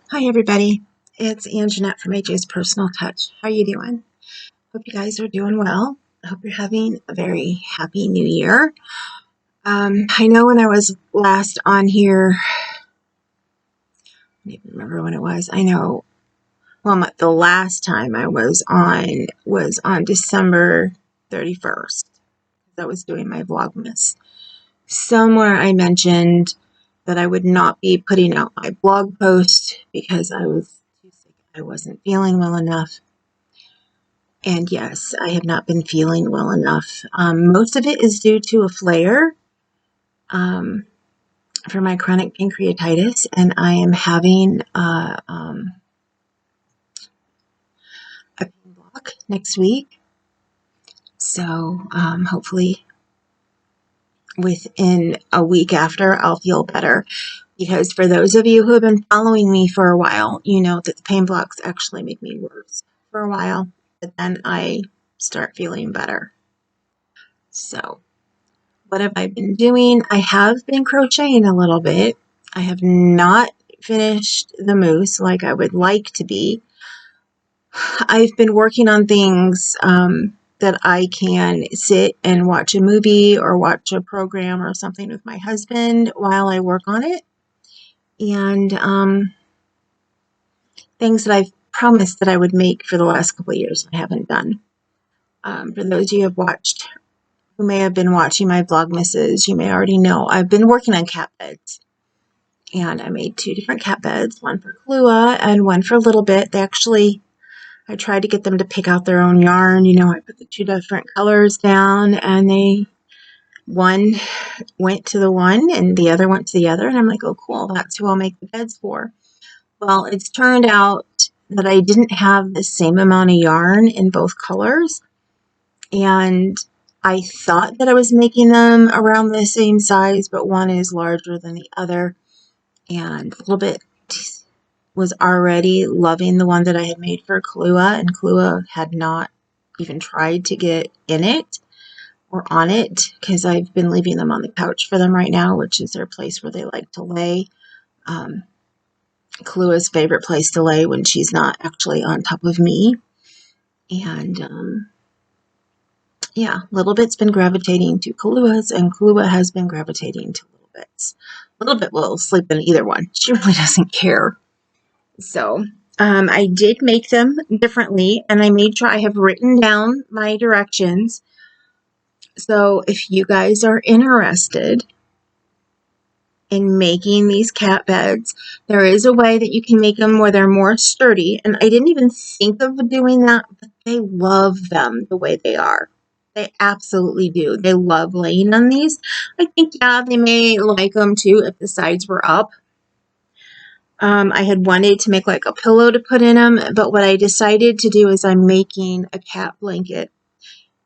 Hi everybody, it's Anjanette from AJ's Personal Touch. How are you doing? Hope you guys are doing well. I hope you're having a very happy new year. I know when I was last on here, I don't even remember when it was. The last time I was on December 31st. I was doing my Vlogmas. Somewhere I mentioned that I would not be putting out my blog post because I was too sick. I wasn't feeling well enough. And yes, I have not been feeling well enough. Most of it is due to a flare um, for my chronic pancreatitis, and I am having a pain block next week. So hopefully within a week after, I'll feel better. Because for those of you who have been following me for a while, you know that the pain blocks actually make me worse for a while, but then I start feeling better. So what have I been doing? I have been crocheting a little bit. I have not finished the mousse like I would like to be. I've been working on things that I can sit and watch a movie or watch a program or something with my husband while I work on it. And things that I've promised that I would make for the last couple of years I haven't done. For those of you who may have been watching my Vlogmases, you may already know I've been working on cat beds. And I made 2 different cat beds, one for Kahlua and one for Little Bit. I tried to get them to pick out their own yarn. You know, I put the 2 different colors down, and one went to the one and the other went to the other. And I'm like, oh, cool, that's who I'll make the beds for. Well, it's turned out that I didn't have the same amount of yarn in both colors. And I thought that I was making them around the same size, but one is larger than the other. And a little bit was already loving the one that I had made for Kahlua, and Kahlua had not even tried to get in it or on it because I've been leaving them on the couch for them right now, which is their place where they like to lay. Kalua's favorite place to lay when she's not actually on top of me. And yeah, Little Bit's been gravitating to Kalua's, and Kahlua has been gravitating to Little Bit's. Little Bit will sleep in either one. She really doesn't care. So I did make them differently, and I made sure I have written down my directions. So if you guys are interested in making these cat beds, there is a way that you can make them where they're more sturdy. And I didn't even think of doing that, but they love them the way they are. They absolutely do. They love laying on these. I think, yeah, they may like them too if the sides were up. I had wanted to make like a pillow to put in them, but what I decided to do is I'm making a cat blanket,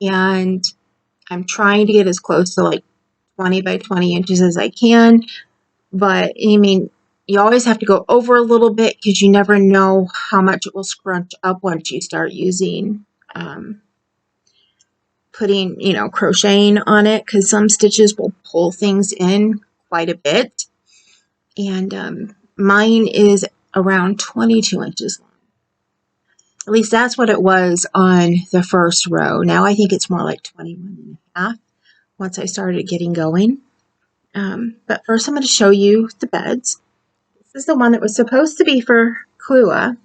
and I'm trying to get as close to like 20 by 20 inches as I can. But I mean, you always have to go over a little bit because you never know how much it will scrunch up once you start using crocheting on it, because some stitches will pull things in quite a bit. And mine is around 22 inches long. At least that's what it was on the first row. Now I think it's more like 21 and a half once I started getting going. But first I'm going to show you the beds. This is the one that was supposed to be for Kahlua,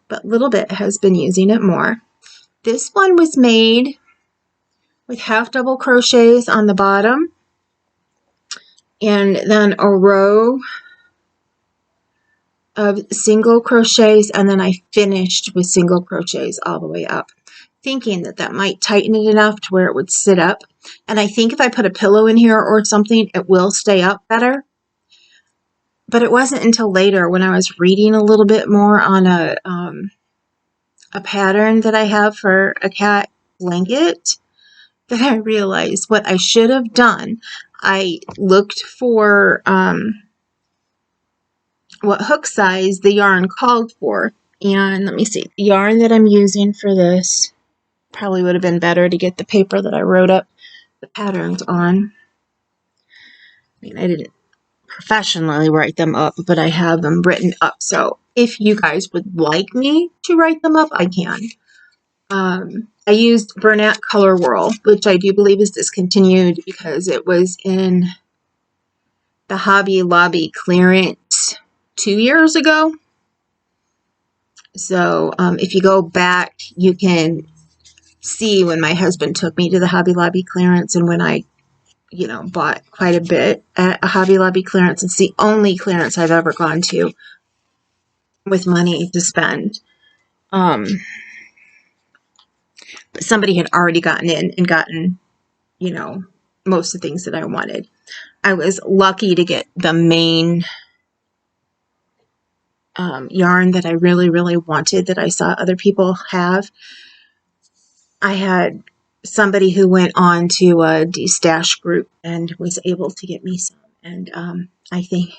but Little Bit has been using it more. This one was made with half double crochets on the bottom, and then a row of single crochets, and then I finished with single crochets all the way up, thinking that that might tighten it enough to where it would sit up. And I think if I put a pillow in here or something, it will stay up better. But it wasn't until later when I was reading a little bit more on a pattern that I have for a cat blanket that I realized what I should have done. I looked for what hook size the yarn called for. And let me see, the yarn that I'm using for this probably would have been better to get the paper that I wrote up the patterns on. I mean, I didn't professionally write them up, but I have them written up, so if you guys would like me to write them up, I can. I used Bernat Color Whirl, which I do believe is discontinued because it was in the Hobby Lobby clearance 2 years ago. So if you go back, you can see when my husband took me to the Hobby Lobby clearance and when I, bought quite a bit at a Hobby Lobby clearance. It's the only clearance I've ever gone to with money to spend. But somebody had already gotten in and gotten, most of the things that I wanted. I was lucky to get the main yarn that I really, really wanted that I saw other people have. I had somebody who went on to a de-stash group and was able to get me some. And I think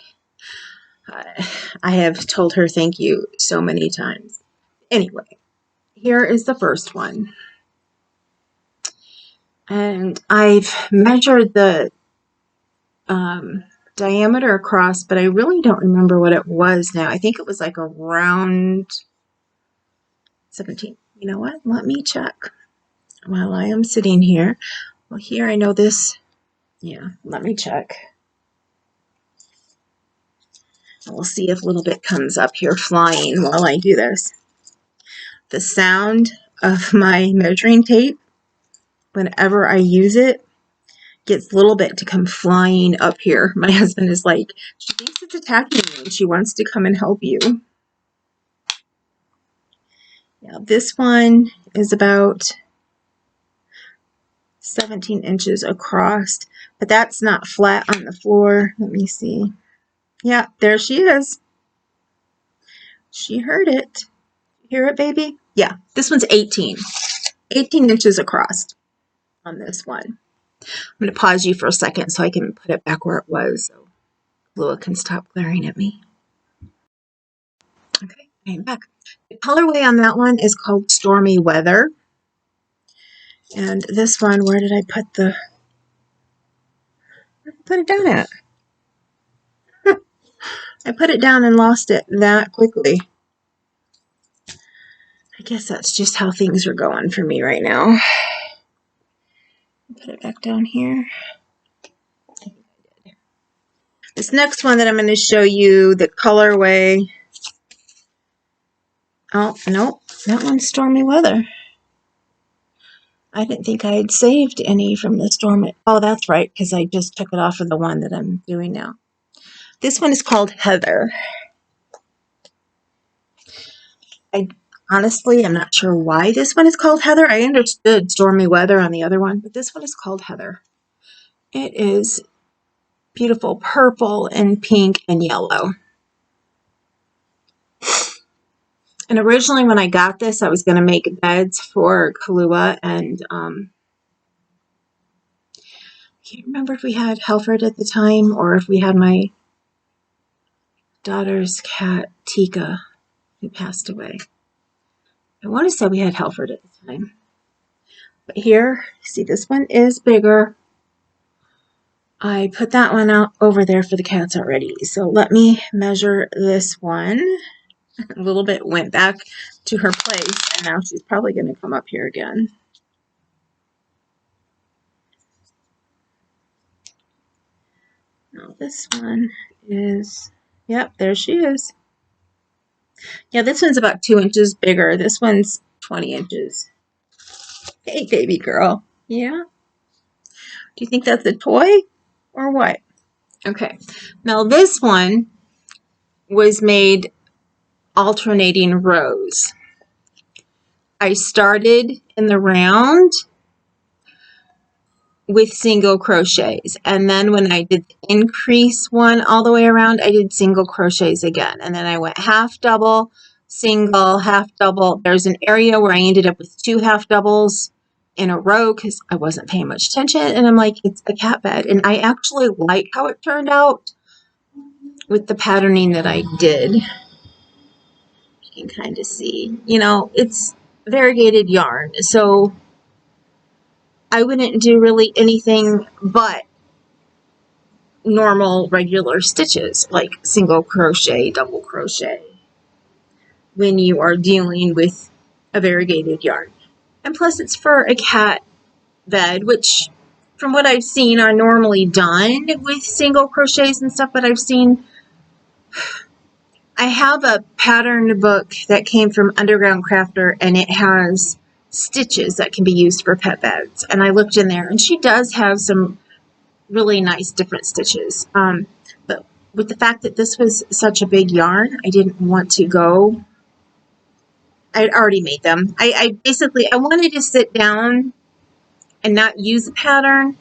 I have told her thank you so many times. Anyway, here is the first one. And I've measured the diameter across, but I really don't remember what it was now. I think it was like around 17. You know what? Let me check while I am sitting here. Well, here I know this. Yeah, let me check. We'll see if a little bit comes up here flying while I do this. The sound of my measuring tape, whenever I use it, gets a little bit to come flying up here. My husband is like, she thinks it's attacking you and she wants to come and help you. Now this one is about 17 inches across, but that's not flat on the floor. Let me see. Yeah, there she is. She heard it. Hear it, baby? Yeah, this one's 18 inches across on this one. I'm going to pause you for a second so I can put it back where it was so Lua can stop glaring at me. Okay, I'm back. The colorway on that one is called Stormy Weather. And this one, where did I put it down at? I put it down and lost it that quickly. I guess that's just how things are going for me right now. Put it back down here. This next one that I'm going to show you, the colorway. Oh, no, that one's Stormy Weather. I didn't think I had saved any from the Stormy. Oh, that's right, because I just took it off of the one that I'm doing now. This one is called Heather. Honestly, I'm not sure why this one is called Heather. I understood Stormy Weather on the other one, but this one is called Heather. It is beautiful purple and pink and yellow. And originally when I got this, I was going to make beds for Kahlua, and I can't remember if we had Halford at the time or if we had my daughter's cat, Tika, who passed away. I want to say we had Halford at the time. But here, see, this one is bigger. I put that one out over there for the cats already. So let me measure this one. A little bit went back to her place, and now she's probably going to come up here again. Now this one is, yep, there she is. Yeah, this one's about 2 inches bigger. This one's 20 inches. Hey, baby girl. Yeah? Do you think that's a toy or what? Okay. Now this one was made alternating rows. I started in the round with single crochets, and then when I did the increase one all the way around, I did single crochets again, and then I went half double, single, half double. There's an area where I ended up with 2 half doubles in a row because I wasn't paying much attention, and I'm like, it's a cat bed, and I actually like how it turned out with the patterning that I did. You can kind of see, it's variegated yarn, so I wouldn't do really anything but normal regular stitches like single crochet, double crochet. when you are dealing with a variegated yarn. And plus it's for a cat bed, which from what I've seen are normally done with single crochets and stuff, but I have a pattern book that came from Underground Crafter, and it has stitches that can be used for pet beds. And I looked in there, and she does have some really nice different stitches. But with the fact that this was such a big yarn, I didn't want to go. I'd already made them. I wanted to sit down and not use a pattern,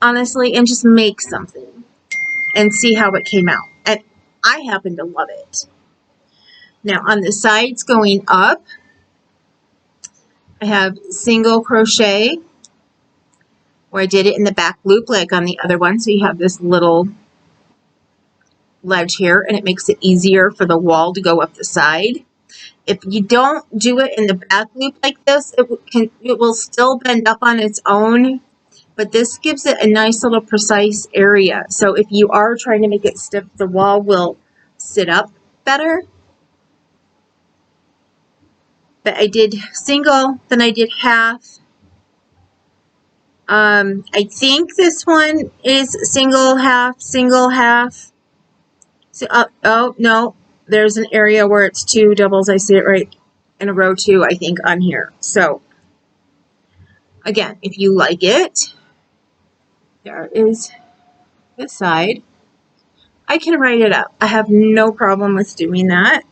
honestly, and just make something and see how it came out. And I happen to love it. Now on the sides going up, I have single crochet where I did it in the back loop like on the other one. So you have this little ledge here, and it makes it easier for the wall to go up the side. If you don't do it in the back loop like this, it will still bend up on its own, but this gives it a nice little precise area. So if you are trying to make it stiff, the wall will sit up better. But I did single, then I did half. I think this one is single, half, single, half. So, oh, no, there's an area where it's two doubles. I see it right in a row two, I think, on here. So, again, if you like it, there is this side. I can write it up. I have no problem with doing that.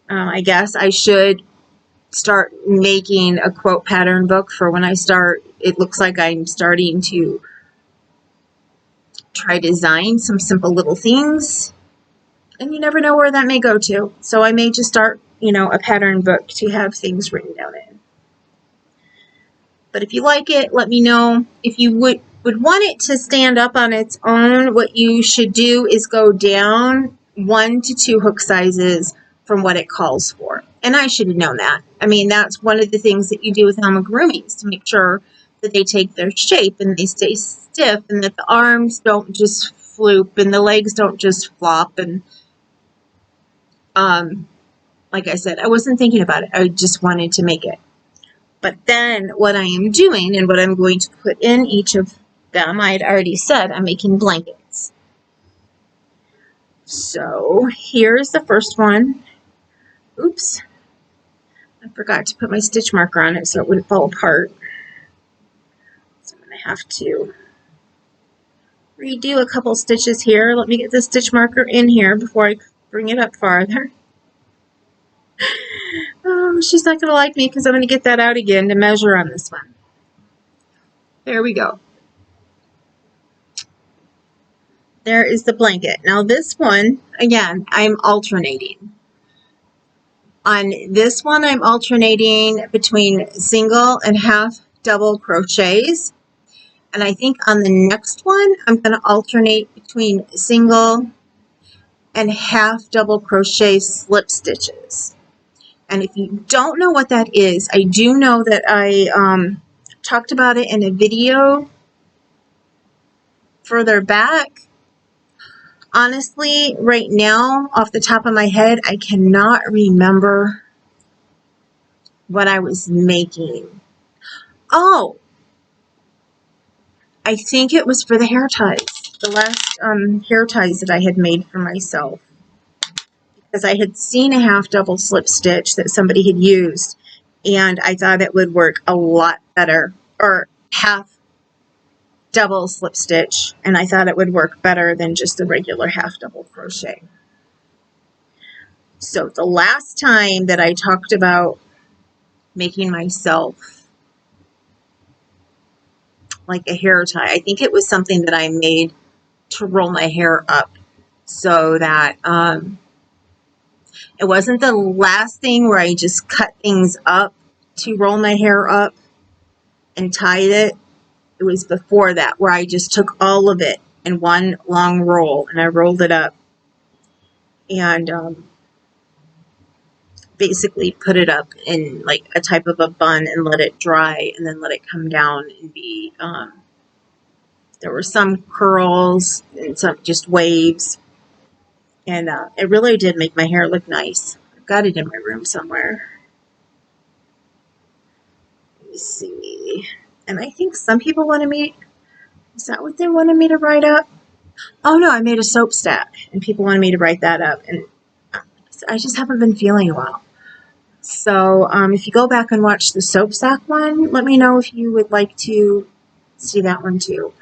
I guess I should start making a quote pattern book for when I start. It looks like I'm starting to try to design some simple little things, and you never know where that may go to. So I may just start, a pattern book to have things written down in. But if you like it, let me know. If you would want it to stand up on its own, what you should do is go down 1 to 2 hook sizes from what it calls for. And I should have known that. I mean, that's one of the things that you do with amigurumis to make sure that they take their shape and they stay stiff, and that the arms don't just floop and the legs don't just flop. And like I said, I wasn't thinking about it. I just wanted to make it. But then what I am doing and what I'm going to put in each of them, I had already said I'm making blankets. So here's the first one. Oops. I forgot to put my stitch marker on it so it wouldn't fall apart. So I'm going to have to redo a couple stitches here. Let me get the stitch marker in here before I bring it up farther. Oh, she's not going to like me because I'm going to get that out again to measure on this one. There we go. There is the blanket. Now this one, again, I'm alternating. On this one, I'm alternating between single and half double crochets. And I think on the next one, I'm going to alternate between single and half double crochet slip stitches. And if you don't know what that is, I do know that I talked about it in a video further back. Honestly, right now, off the top of my head, I cannot remember what I was making. Oh, I think it was for the hair ties, the last hair ties that I had made for myself. Because I had seen a half double slip stitch that somebody had used, and I thought it would work a lot better, or half double slip stitch, and I thought it would work better than just the regular half double crochet. So the last time that I talked about making myself like a hair tie, I think it was something that I made to roll my hair up, so that it wasn't the last thing where I just cut things up to roll my hair up and tied it. It was before that where I just took all of it in one long roll and I rolled it up and basically put it up in like a type of a bun and let it dry and then let it come down and be, there were some curls and some just waves. And it really did make my hair look nice. I've got it in my room somewhere. Let me see. And I think some people wanted me, is that what they wanted me to write up? Oh no, I made a soap stack and people wanted me to write that up. And I just haven't been feeling well. So if you go back and watch the soap stack one, let me know if you would like to see that one too.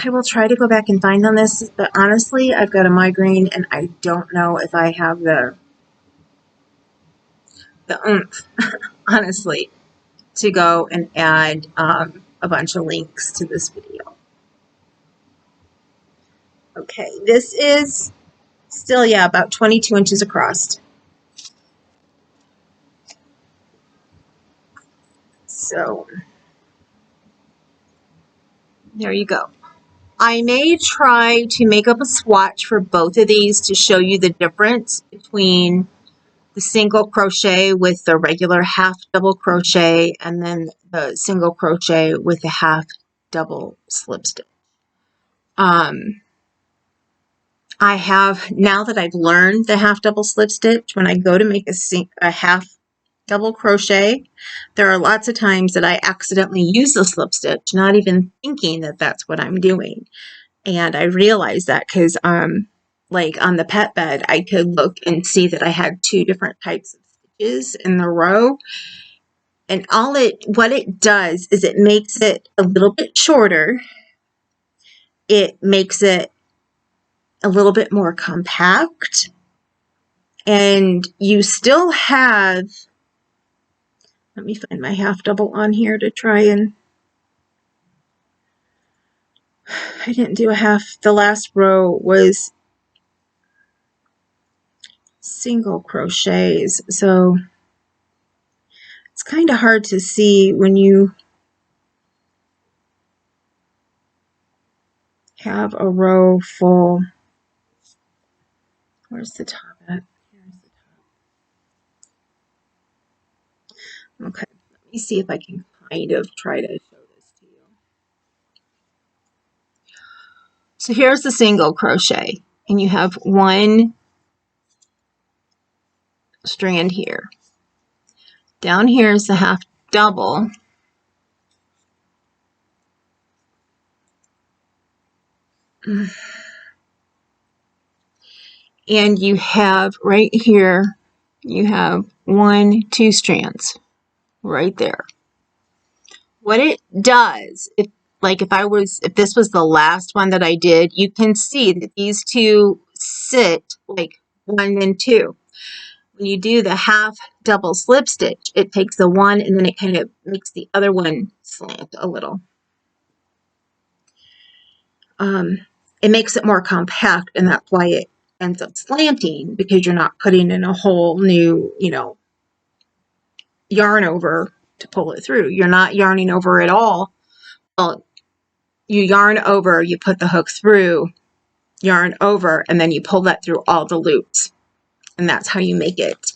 I will try to go back and find on this, but honestly, I've got a migraine and I don't know if I have the oomph, honestly, to go and add a bunch of links to this video. Okay, this is still, yeah, about 22 inches across. So there you go. I may try to make up a swatch for both of these to show you the difference between the single crochet with the regular half double crochet and then the single crochet with the half double slip stitch. I have, now that I've learned the half double slip stitch, when I go to make a half double crochet, there are lots of times that I accidentally use the slip stitch, not even thinking that that's what I'm doing. And I realized that because like on the pet bed, I could look and see that I had two different types of stitches in the row. And what it does is it makes it a little bit shorter. It makes it a little bit more compact. And you still have, let me find my half double on here to try and, I didn't do a half, the last row was single crochets. So it's kind of hard to see when you have a row full. Where's the top at? Here's the top. Okay, let me see if I can kind of try to show this to you. So here's the single crochet, and you have one strand here. Down here is the half double. And you have right here, you have 2 strands right there. What it does, if this was the last one that I did, you can see that these two sit like 1 and 2. When you do the half double slip stitch, it takes the one and then it kind of makes the other one slant a little. It makes it more compact, and that's why it ends up slanting, because you're not putting in a whole new, yarn over to pull it through. You're not yarning over at all. Well, you yarn over, you put the hook through, yarn over, and then you pull that through all the loops. And that's how you make it.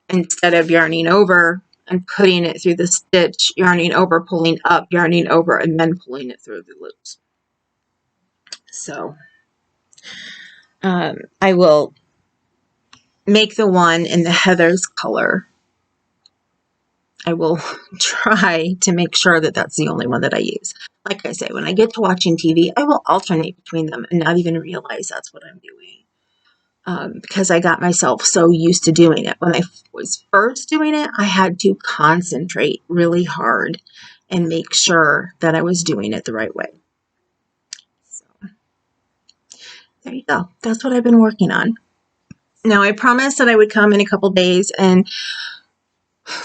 Instead of yarning over and putting it through the stitch, yarning over, pulling up, yarning over, and then pulling it through the loops. So I will make the one in the Heather's color. I will try to make sure that that's the only one that I use. Like I say, when I get to watching TV, I will alternate between them and not even realize that's what I'm doing. Because I got myself so used to doing it. When I was first doing it, I had to concentrate really hard and make sure that I was doing it the right way. So there you go. That's what I've been working on. Now, I promised that I would come in a couple days and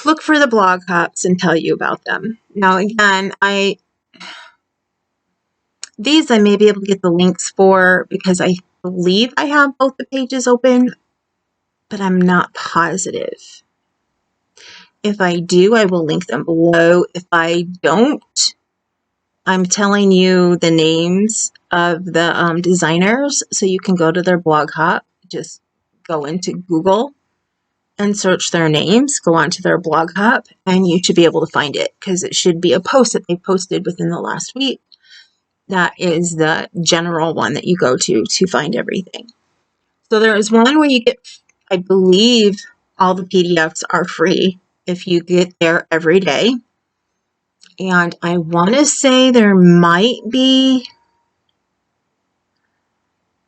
look for the blog hops and tell you about them. Now, again, these I may be able to get the links for, because I believe I have both the pages open, but I'm not positive. If I do, I will link them below. If I don't, I'm telling you the names of the designers, so you can go to their blog hop. Just go into Google and search their names, go onto their blog hop, and you should be able to find it, because it should be a post that they posted within the last week. That is the general one that you go to find everything. So there is one where you get, I believe all the PDFs are free if you get there every day. And I want to say there might be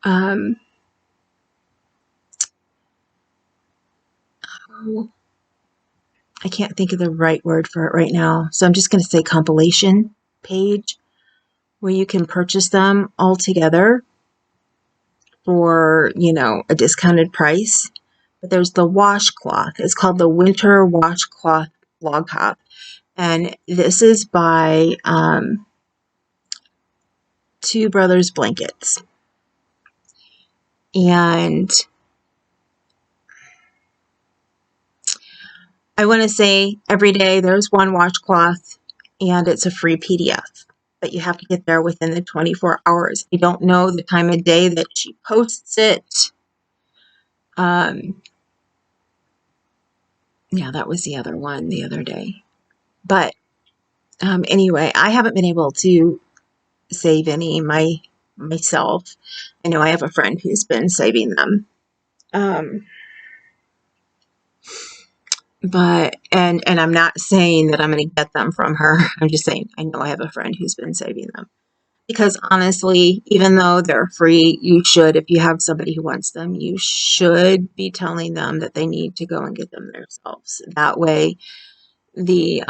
I can't think of the right word for it right now. So I'm just going to say compilation page where you can purchase them all together for, a discounted price. But there's the washcloth. It's called the Winter Washcloth Blog Hop. And this is by Two Brothers Blankets. And I want to say every day there's one washcloth and it's a free PDF. But you have to get there within the 24 hours. I don't know the time of day that she posts it. Yeah, that was the other one the other day. But anyway, I haven't been able to save any myself. I know I have a friend who's been saving them. But I'm not saying that I'm going to get them from her. I'm just saying I know I have a friend who's been saving them. Because honestly, even though they're free, you should, if you have somebody who wants them, you should be telling them that they need to go and get them themselves. That way, the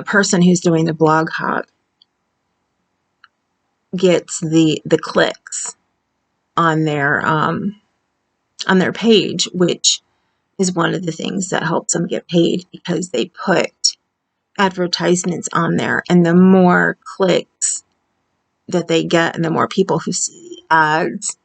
person who's doing the blog hop gets the clicks on their page, which is one of the things that helps them get paid because they put advertisements on there, and the more clicks that they get and the more people who see ads,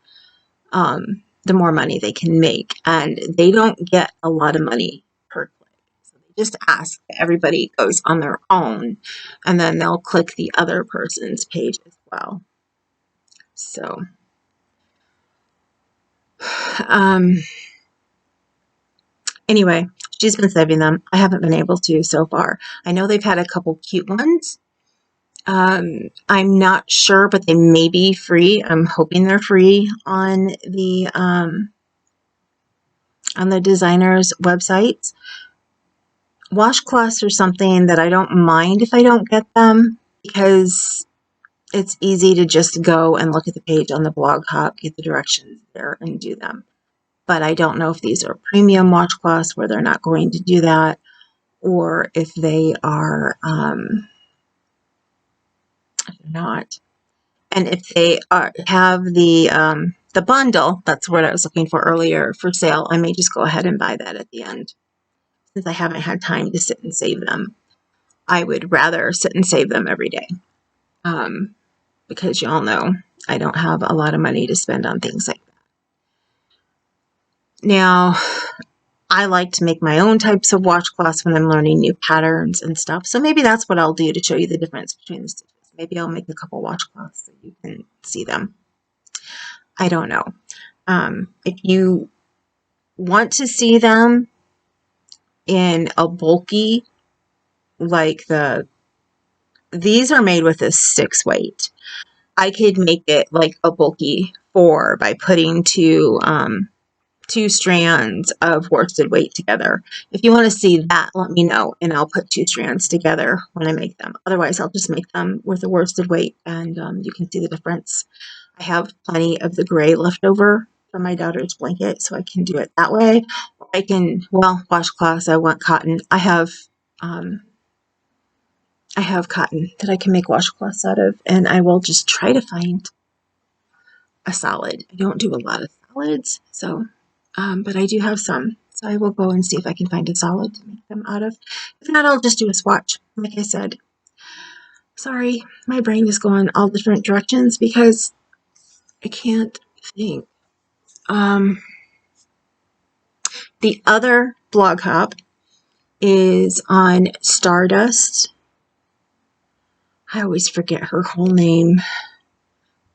the more money they can make. And they don't get a lot of money per click. So they just ask that everybody goes on their own, and then they'll click the other person's page as well. So, anyway, she's been saving them. I haven't been able to so far. I know they've had a couple cute ones. I'm not sure, but they may be free. I'm hoping they're free on the designers' websites. Washcloths are something that I don't mind if I don't get them because it's easy to just go and look at the page on the blog hop, get the directions there, and do them. But I don't know if these are premium washcloths where they're not going to do that, or if they are not. And if they have the bundle, that's what I was looking for earlier, for sale, I may just go ahead and buy that at the end. Since I haven't had time to sit and save them, I would rather sit and save them every day. Because you all know I don't have a lot of money to spend on things like that. Now, I like to make my own types of washcloths when I'm learning new patterns and stuff. So maybe that's what I'll do to show you the difference between the stitches. Maybe I'll make a couple washcloths so you can see them. I don't know. If you want to see them in a bulky, like these are made with a 6 weight. I could make it like a bulky 4 by putting two strands of worsted weight together. If you want to see that, let me know, and I'll put 2 strands together when I make them. Otherwise, I'll just make them with a worsted weight, and you can see the difference. I have plenty of the gray left over from my daughter's blanket, so I can do it that way. I can, washcloths, I want cotton. I have cotton that I can make washcloths out of, and I will just try to find a solid. I don't do a lot of solids, so, but I do have some. So I will go and see if I can find a solid to make them out of. If not, I'll just do a swatch, like I said. Sorry, my brain is going all different directions because I can't think. The other blog hop is on Stardust. I always forget her whole name.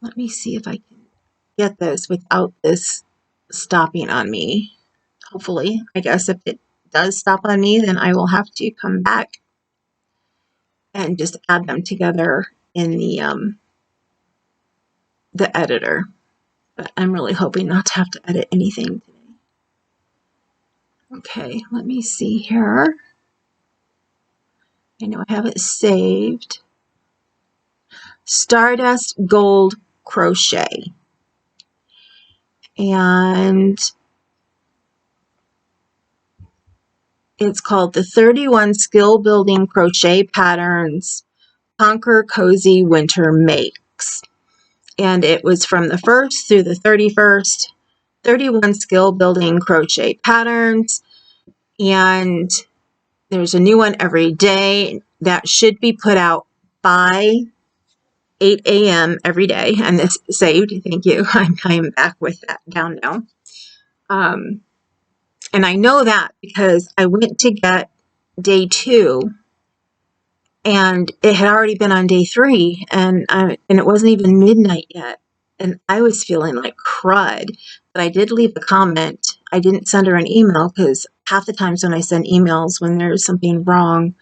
Let me see if I can get this without this stopping on me. Hopefully, I guess if it does stop on me, then I will have to come back and just add them together in the editor. but I'm really hoping not to have to edit anything today. Okay, let me see here. I know I have it saved. Stardust Gold Crochet. And it's called the 31 Skill Building Crochet Patterns Conquer Cozy Winter Makes. And it was from the 1st through the 31st, 31 skill building crochet patterns. And there's a new one every day that should be put out by 8 a.m. every day. And this is saved. Thank you. I'm back with that down now. And I know that because I went to get day 2 and it had already been on day 3 and it wasn't even midnight yet. And I was feeling like crud, but I did leave a comment. I didn't send her an email because half the times when I send emails, when there's something wrong,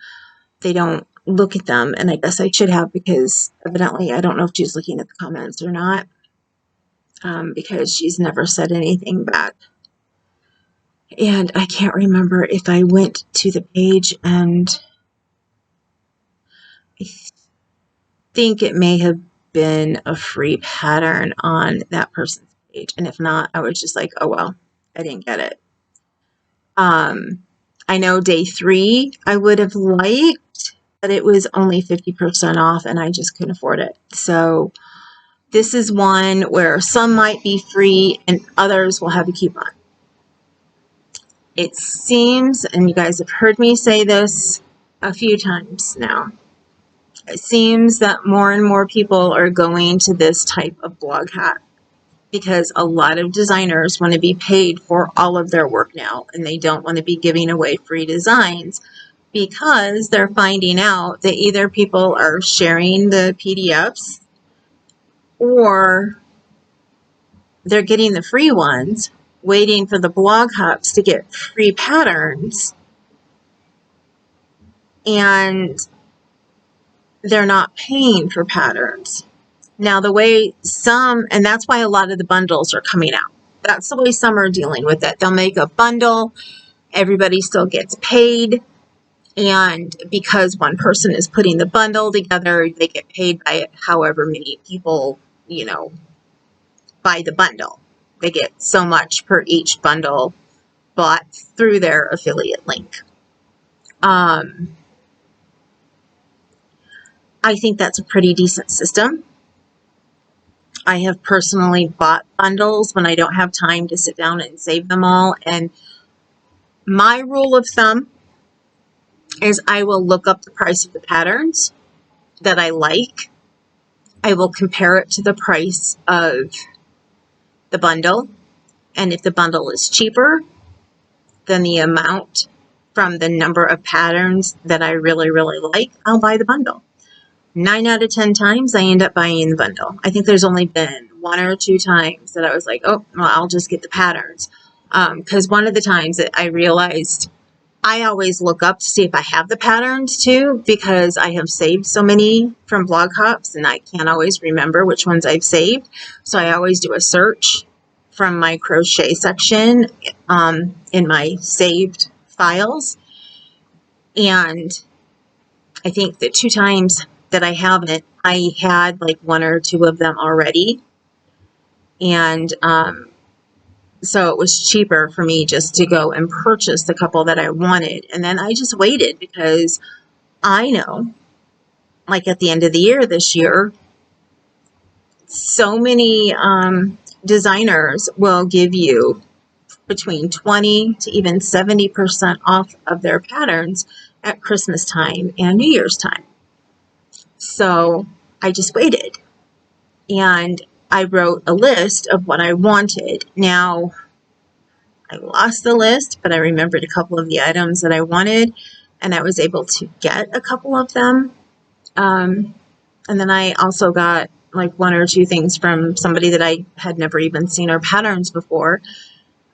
they don't look at them. And I guess I should have, because evidently I don't know if she's looking at the comments or not, because she's never said anything back. And I can't remember if I went to the page, and I think it may have been a free pattern on that person's page. And if not, I was just like, oh, well, I didn't get it. I know day 3 I would have liked, but it was only 50% off and I just couldn't afford it. So this is one where some might be free and others will have a coupon. It seems, and you guys have heard me say this a few times now, it seems that more and more people are going to this type of blog hack because a lot of designers want to be paid for all of their work now, and they don't want to be giving away free designs because they're finding out that either people are sharing the PDFs or they're getting the free ones, waiting for the blog hubs to get free patterns, and they're not paying for patterns. Now, the way some, and that's why a lot of the bundles are coming out. That's the way some are dealing with it. They'll make a bundle, everybody still gets paid, and because one person is putting the bundle together, they get paid by however many people, buy the bundle. They get so much per each bundle bought through their affiliate link. I think that's a pretty decent system. I have personally bought bundles when I don't have time to sit down and save them all. And my rule of thumb is I will look up the price of the patterns that I like. I will compare it to the price of the bundle. And if the bundle is cheaper than the amount from the number of patterns that I really, really like, I'll buy the bundle. 9 out of 10 times I end up buying the bundle. I think there's only been 1 or 2 times that I was like, oh, well, I'll just get the patterns. Because one of the times that I realized I always look up to see if I have the patterns too, because I have saved so many from Blog Hops and I can't always remember which ones I've saved. So I always do a search from my crochet section in my saved files. And I think the 2 times that I haven't, I had like 1 or 2 of them already. And so it was cheaper for me just to go and purchase the couple that I wanted. And then I just waited because I know, like at the end of the year this year, so many designers will give you between 20 to even 70% off of their patterns at Christmas time and New Year's time. So I just waited and I wrote a list of what I wanted. Now, I lost the list, but I remembered a couple of the items that I wanted, and I was able to get a couple of them. And then I also got like 1 or 2 things from somebody that I had never even seen her patterns before.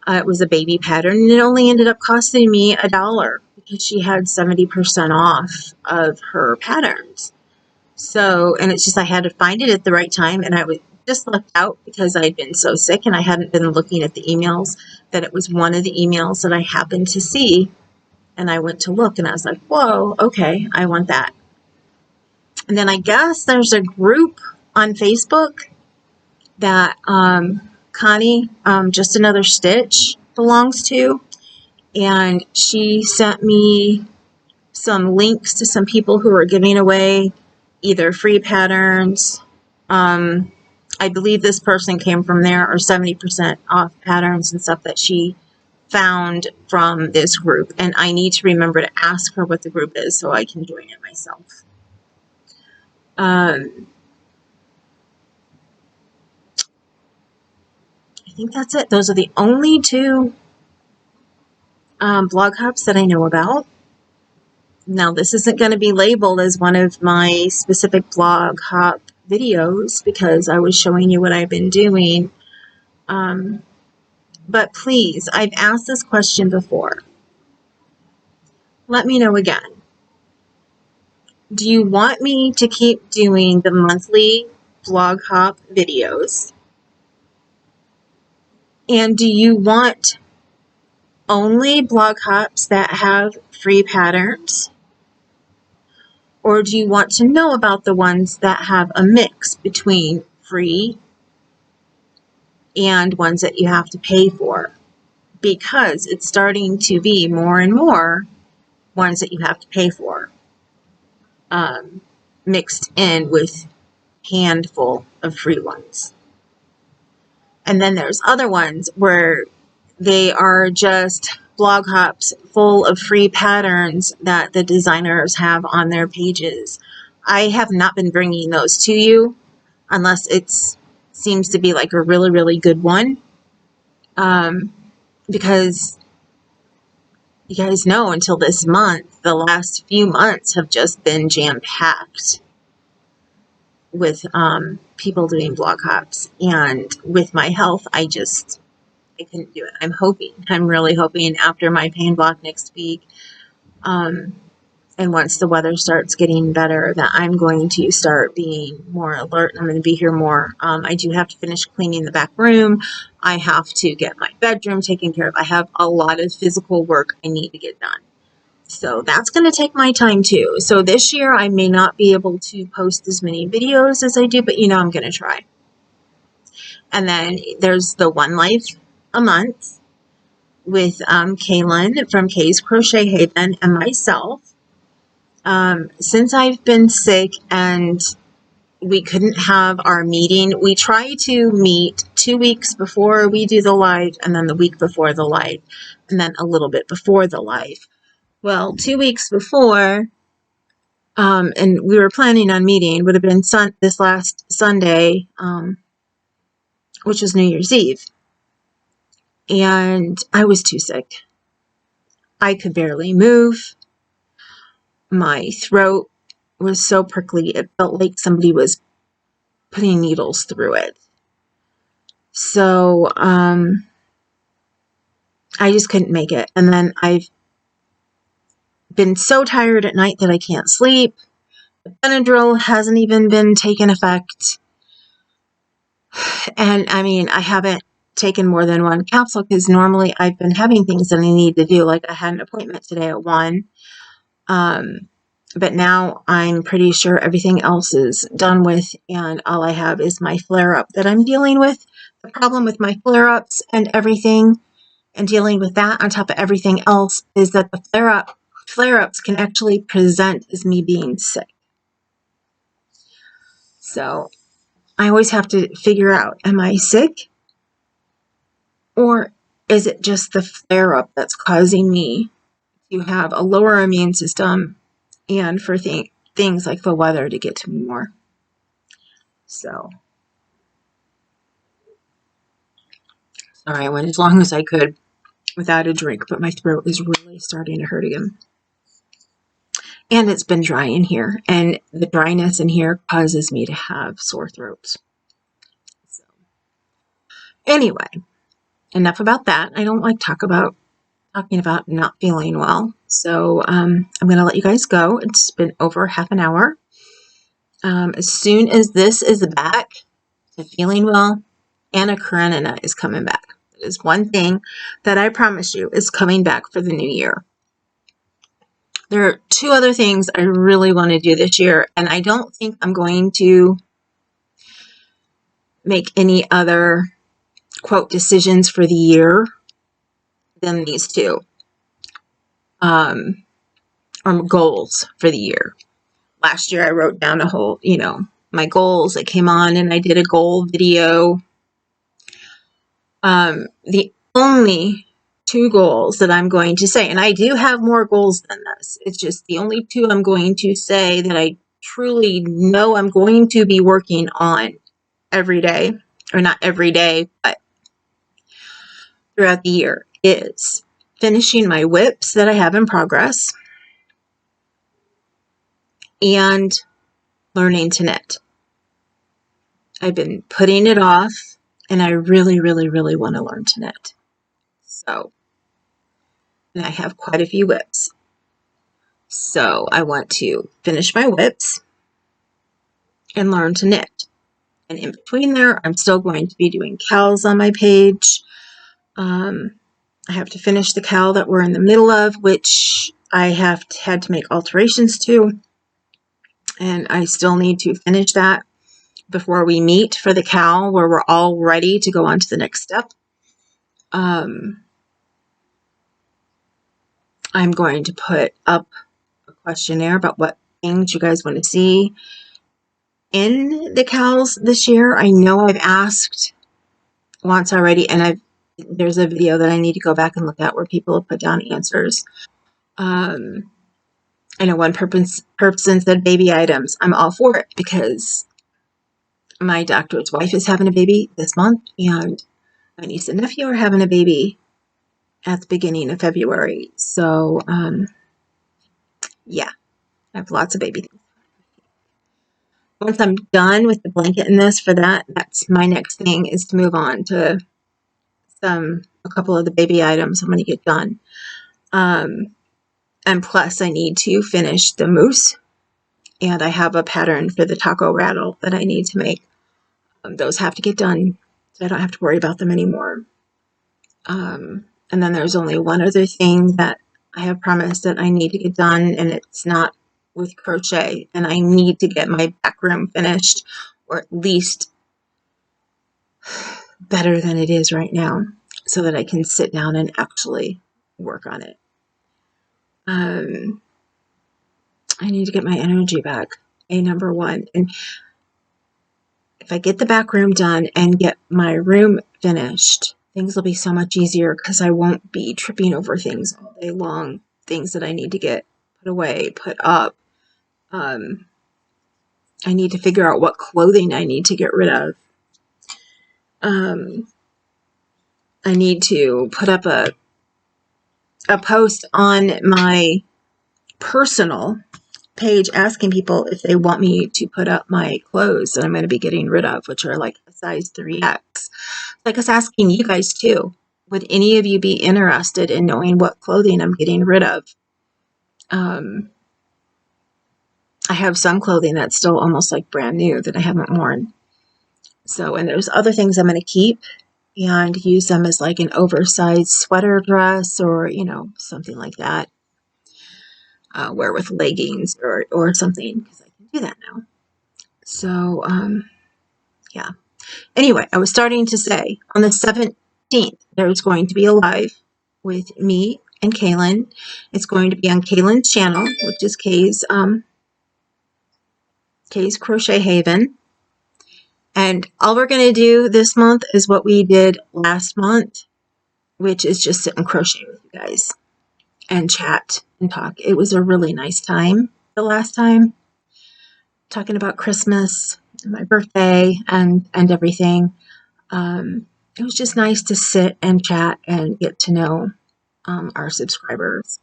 It was a baby pattern, and it only ended up costing me $1 because she had 70% off of her patterns. So, and it's just I had to find it at the right time, and just lucked out because I'd been so sick and I hadn't been looking at the emails, that it was one of the emails that I happened to see. And I went to look and I was like, whoa, okay, I want that. And then I guess there's a group on Facebook that Connie, Just Another Stitch, belongs to. And she sent me some links to some people who are giving away either free patterns. I believe this person came from there, or 70% off patterns and stuff that she found from this group. And I need to remember to ask her what the group is so I can join it myself. I think that's it. Those are the only two blog hops that I know about. Now, this isn't going to be labeled as one of my specific blog hop videos because I was showing you what I've been doing. But please, I've asked this question before. Let me know again. Do you want me to keep doing the monthly blog hop videos? And do you want only blog hops that have free patterns? Or do you want to know about the ones that have a mix between free and ones that you have to pay for? Because it's starting to be more and more ones that you have to pay for, mixed in with handful of free ones. And then there's other ones where they are just blog hops full of free patterns that the designers have on their pages. I have not been bringing those to you unless it seems to be like a really, really good one. Because you guys know until this month, the last few months have just been jam-packed with people doing blog hops. And with my health, I couldn't do it. I'm really hoping after my pain block next week, and once the weather starts getting better, that I'm going to start being more alert. I'm going to be here more. I do have to finish cleaning the back room. I have to get my bedroom taken care of. I have a lot of physical work I need to get done. So that's going to take my time too. So this year I may not be able to post as many videos as I do, but I'm going to try. And then there's the One Life a Month with Kaylin from Kay's Crochet Haven and myself. Since I've been sick and we couldn't have our meeting, we try to meet 2 weeks before we do the live, and then the week before the live, and then a little bit before the live. Well, 2 weeks before, and we were planning on meeting, would have been this last Sunday, which was New Year's Eve. And I was too sick. I could barely move. My throat was so prickly, it felt like somebody was putting needles through it. So I just couldn't make it. And then I've been so tired at night that I can't sleep. The Benadryl hasn't even been taken effect. And I haven't taken more than one capsule because normally I've been having things that I need to do. Like I had an appointment today at 1. But now I'm pretty sure everything else is done with, and all I have is my flare-up that I'm dealing with. The problem with my flare-ups and everything, and dealing with that on top of everything else, is that the flare-ups can actually present as me being sick. So I always have to figure out, am I sick? Or is it just the flare-up that's causing me to have a lower immune system and for things like the weather to get to me more? So, sorry, I went as long as I could without a drink, but my throat is really starting to hurt again. And it's been dry in here, and the dryness in here causes me to have sore throats. So, anyway, enough about that. I don't like talking about not feeling well. So I'm going to let you guys go. It's been over half an hour. As soon as this is back, to feeling well. Anna Karenina is coming back. That is one thing that I promise you is coming back for the new year. There are two other things I really want to do this year, and I don't think I'm going to make any other, quote, decisions for the year than these two, or goals for the year. Last year I wrote down a whole, my goals. I came on and I did a goal video. The only two goals that I'm going to say, and I do have more goals than this, it's just the only two I'm going to say that I truly know I'm going to be working on every day, or not every day, but throughout the year, is finishing my whips that I have in progress and learning to knit. I've been putting it off, and I really, really, really want to learn to knit. So, and I have quite a few whips. So I want to finish my whips and learn to knit. And in between there, I'm still going to be doing cowls on my page. I have to finish the cowl that we're in the middle of, which I have had to make alterations to. And I still need to finish that before we meet for the cowl where we're all ready to go on to the next step. I'm going to put up a questionnaire about what things you guys want to see in the cowls this year. I know I've asked once already, and there's a video that I need to go back and look at where people have put down answers. I know one person said baby items. I'm all for it because my doctor's wife is having a baby this month, and my niece and nephew are having a baby at the beginning of February. So, yeah, I have lots of baby things. Once I'm done with the blanket and this for that, that's my next thing, is to move on to a couple of the baby items I'm going to get done. And plus I need to finish the mousse, and I have a pattern for the taco rattle that I need to make. Those have to get done so I don't have to worry about them anymore. And then there's only one other thing that I have promised that I need to get done, and it's not with crochet, and I need to get my back room finished, or at least better than it is right now, so that I can sit down and actually work on it. I need to get my energy back, number one. And if I get the back room done and get my room finished, things will be so much easier because I won't be tripping over things all day long, things that I need to get put away, put up. I need to figure out what clothing I need to get rid of. I need to put up a post on my personal page asking people if they want me to put up my clothes that I'm going to be getting rid of, which are like a size 3X. Like, I was asking you guys too. Would any of you be interested in knowing what clothing I'm getting rid of? I have some clothing that's still almost like brand new that I haven't worn. So, and there's other things I'm going to keep and use them as like an oversized sweater dress, or, something like that. Wear with leggings or something, because I can do that now. So, yeah. Anyway, I was starting to say, on the 17th, there's going to be a live with me and Kaylin. It's going to be on Kaylin's channel, which is Kay's Crochet Haven. And all we're going to do this month is what we did last month, which is just sit and crochet with you guys and chat and talk. It was a really nice time the last time, talking about Christmas and my birthday and everything. It was just nice to sit and chat and get to know our subscribers.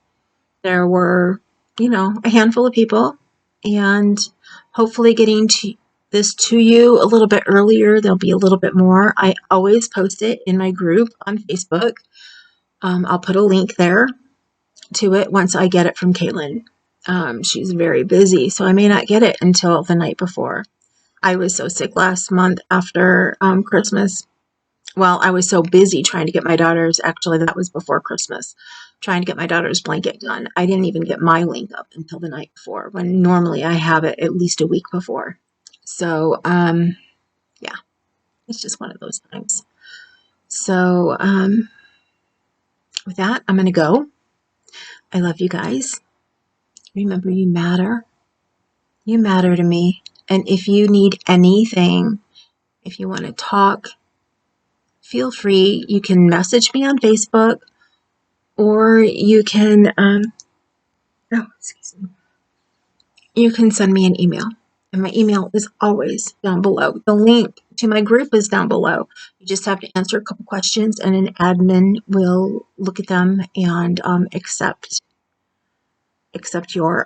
There were, a handful of people, and hopefully getting this to you a little bit earlier. There'll be a little bit more. I always post it in my group on Facebook. I'll put a link there to it once I get it from Caitlin. She's very busy, so I may not get it until the night before. I was so sick last month after Christmas. Well, I was so busy trying to get my daughter's, actually, that was before Christmas, trying to get my daughter's blanket done. I didn't even get my link up until the night before, when normally I have it at least a week before. So, yeah, it's just one of those times. So, with that, I'm going to go. I love you guys. Remember, you matter. You matter to me. And if you need anything, if you want to talk, feel free. You can message me on Facebook, or you can, excuse me, you can send me an email. And my email is always down below. The link to my group is down below. You just have to answer a couple questions, and an admin will look at them and accept your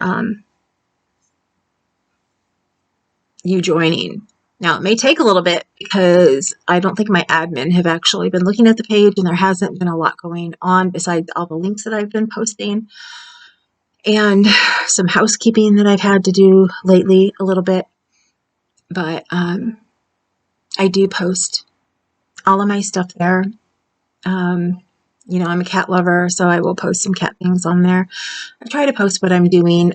you joining. Now, it may take a little bit because I don't think my admin have actually been looking at the page, and there hasn't been a lot going on besides all the links that I've been posting and some housekeeping that I've had to do lately a little bit. But I do post all of my stuff there. I'm a cat lover, so I will post some cat things on there. I try to post what I'm doing.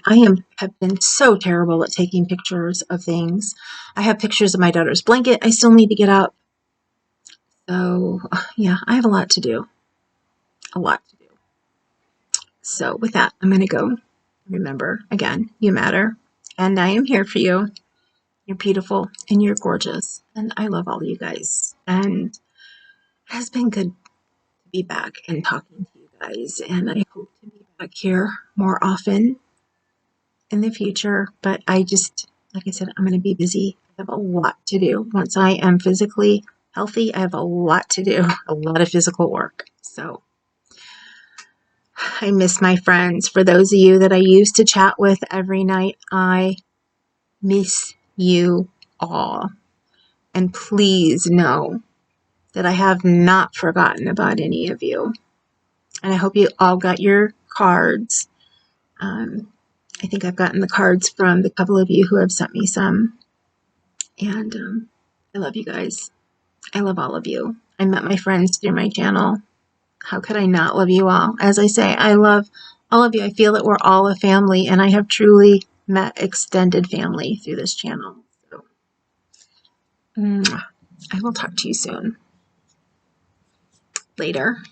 Have been so terrible at taking pictures of things. I have pictures of my daughter's blanket I still need to get up. So, yeah, I have a lot to do. A lot to do. So, with that, I'm going to go. Remember, again, you matter. And I am here for you. You're beautiful and you're gorgeous. And I love all of you guys. And it has been good to be back and talking to you guys. And I hope to be back here more often in the future. But like I said, I'm going to be busy. I have a lot to do. Once I am physically healthy, I have a lot to do, a lot of physical work. So I miss my friends. For those of you that I used to chat with every night, I miss you all. And please know that I have not forgotten about any of you. And I hope you all got your cards. I think I've gotten the cards from the couple of you who have sent me some. And I love you guys. I love all of you. I met my friends through my channel. How could I not love you all? As I say, I love all of you. I feel that we're all a family, and I have truly met extended family through this channel. So, I will talk to you soon. Later.